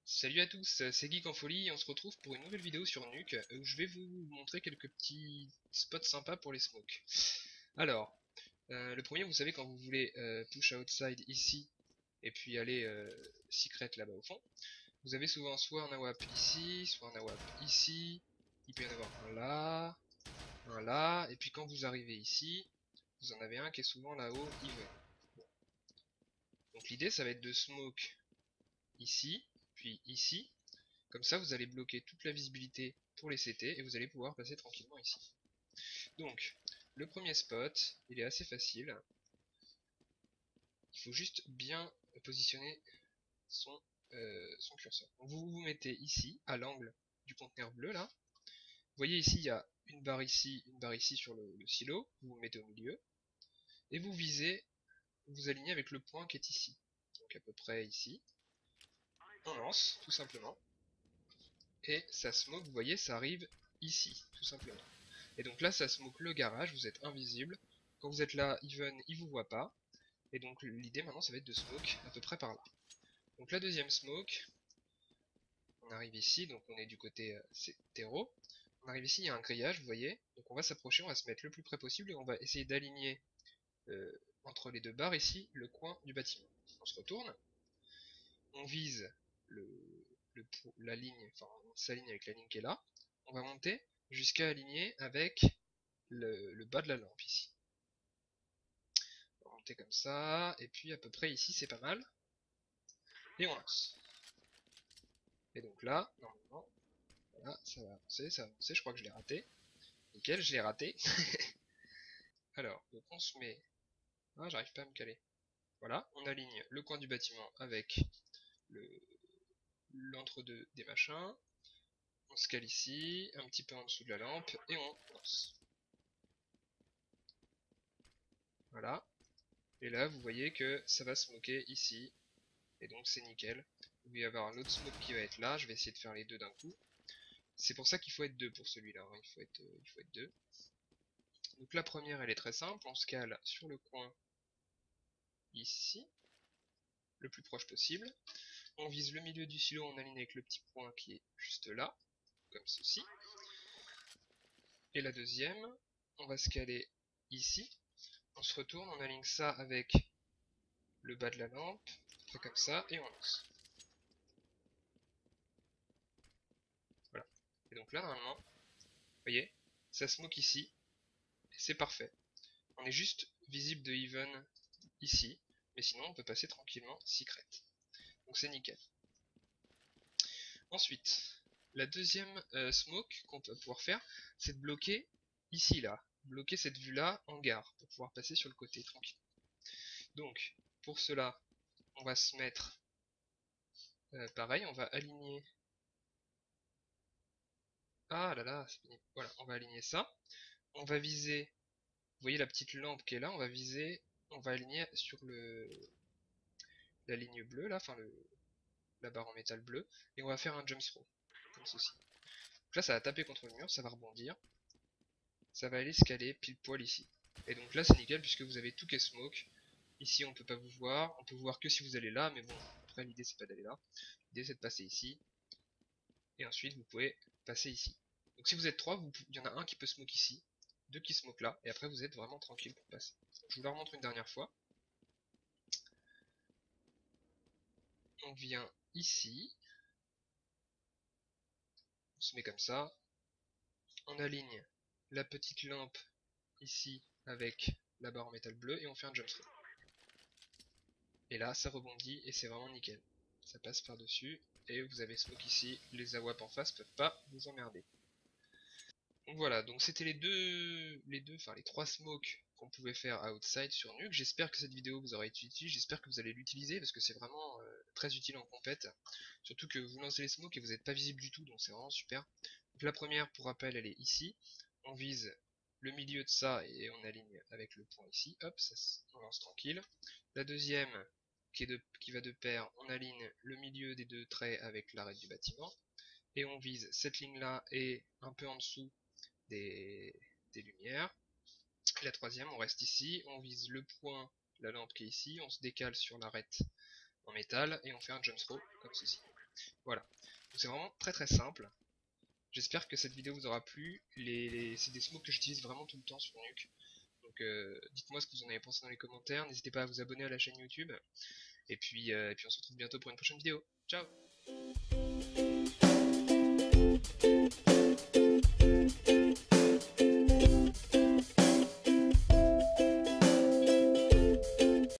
Salut à tous, c'est Geek en Folie et on se retrouve pour une nouvelle vidéo sur Nuke où je vais vous montrer quelques petits spots sympas pour les smokes. Alors, le premier, vous savez, quand vous voulez push outside ici et puis aller secret là-bas au fond, vous avez souvent soit un AWP ici, soit un AWP ici, il peut y en avoir un là, et puis quand vous arrivez ici, vous en avez un qui est souvent là-haut, even. Donc l'idée, ça va être de smoke ici, puis ici. Comme ça, vous allez bloquer toute la visibilité pour les CT et vous allez pouvoir passer tranquillement ici. Donc, le premier spot, il est assez facile. Il faut juste bien positionner son curseur. Vous vous mettez ici, à l'angle du conteneur bleu là. Vous voyez ici, il y a une barre ici sur le silo. Vous vous mettez au milieu. Et vous visez, vous alignez avec le point qui est ici. Donc à peu près ici. On lance, tout simplement. Et ça smoke, vous voyez, ça arrive ici, tout simplement. Et donc là, ça smoke le garage, vous êtes invisible. Quand vous êtes là, Even, il vous voit pas. Et donc l'idée maintenant, ça va être de smoke à peu près par là. Donc la deuxième smoke, on arrive ici, donc on est du côté terreau. On arrive ici, il y a un grillage, vous voyez. Donc on va s'approcher, on va se mettre le plus près possible et on va essayer d'aligner entre les deux barres ici, le coin du bâtiment. On se retourne, on vise le, la ligne, enfin on s'aligne avec la ligne qui est là. On va monter jusqu'à aligner avec le bas de la lampe ici. On va monter comme ça, et puis à peu près ici c'est pas mal. Et on lance. Et donc là, normalement, voilà, ça va avancer, je crois que je l'ai raté. Nickel, je l'ai raté. Alors, donc on se met... Ah, j'arrive pas à me caler. Voilà, on aligne le coin du bâtiment avec l'entre-deux des machins. On se cale ici, un petit peu en dessous de la lampe, et on lance. Voilà. Et là, vous voyez que ça va smoker ici. Et donc c'est nickel. Il va y avoir un autre smoke qui va être là. Je vais essayer de faire les deux d'un coup. C'est pour ça qu'il faut être deux pour celui-là. Hein. Il faut être deux. Donc la première, elle est très simple. On se cale sur le coin ici, le plus proche possible. On vise le milieu du silo en aligne avec le petit point qui est juste là, comme ceci. Et la deuxième, on va se caler ici. On se retourne, on aligne ça avec le bas de la lampe, après comme ça, et on lance. Voilà. Et donc là, normalement, vous voyez, ça smoke ici, et c'est parfait. On est juste visible de even ici, mais sinon on peut passer tranquillement secret. Donc c'est nickel. Ensuite, la deuxième smoke qu'on peut pouvoir faire, c'est de bloquer ici là, bloquer cette vue là en gare pour pouvoir passer sur le côté tranquille. Donc pour cela, on va se mettre pareil, on va aligner. Ah là là, c'est fini. Voilà, on va aligner ça. On va viser, vous voyez la petite lampe qui est là, on va viser, on va aligner sur la ligne bleue là, enfin la barre en métal bleu, et on va faire un jump throw, comme ceci. Donc là ça va taper contre le mur, ça va rebondir, ça va aller se caler pile poil ici. Et donc là c'est nickel puisque vous avez tout qui est smoke. Ici on peut pas vous voir, on peut vous voir que si vous allez là, mais bon, après l'idée c'est pas d'aller là, l'idée c'est de passer ici, et ensuite vous pouvez passer ici. Donc si vous êtes 3, il y en a un qui peut smoke ici, deux qui smoke là, et après vous êtes vraiment tranquille pour passer. Je vous la remontre une dernière fois. On vient ici, on se met comme ça, on aligne la petite lampe ici avec la barre en métal bleu et on fait un jump throw. Et là ça rebondit et c'est vraiment nickel. Ça passe par dessus et vous avez smoke ici, les AWP en face peuvent pas vous emmerder. Donc voilà, donc c'était les trois smokes qu'on pouvait faire outside sur Nuke. J'espère que cette vidéo vous aura été utile, j'espère que vous allez l'utiliser parce que c'est vraiment très utile en compète. Surtout que vous lancez les smokes et vous n'êtes pas visible du tout, donc c'est vraiment super. Donc la première, pour rappel, elle est ici. On vise le milieu de ça et on aligne avec le point ici. Hop, ça, on lance tranquille. La deuxième, qui va de pair, on aligne le milieu des deux traits avec l'arête du bâtiment. Et on vise cette ligne là et un peu en dessous des lumières. Et la troisième, on reste ici, on vise le point, la lampe qui est ici, on se décale sur l'arête en métal et on fait un jump throw comme ceci. Voilà. Donc c'est vraiment très très simple. J'espère que cette vidéo vous aura plu. C'est des smokes que j'utilise vraiment tout le temps sur Nuke. Donc dites-moi ce que vous en avez pensé dans les commentaires. N'hésitez pas à vous abonner à la chaîne YouTube. Et puis on se retrouve bientôt pour une prochaine vidéo. Ciao!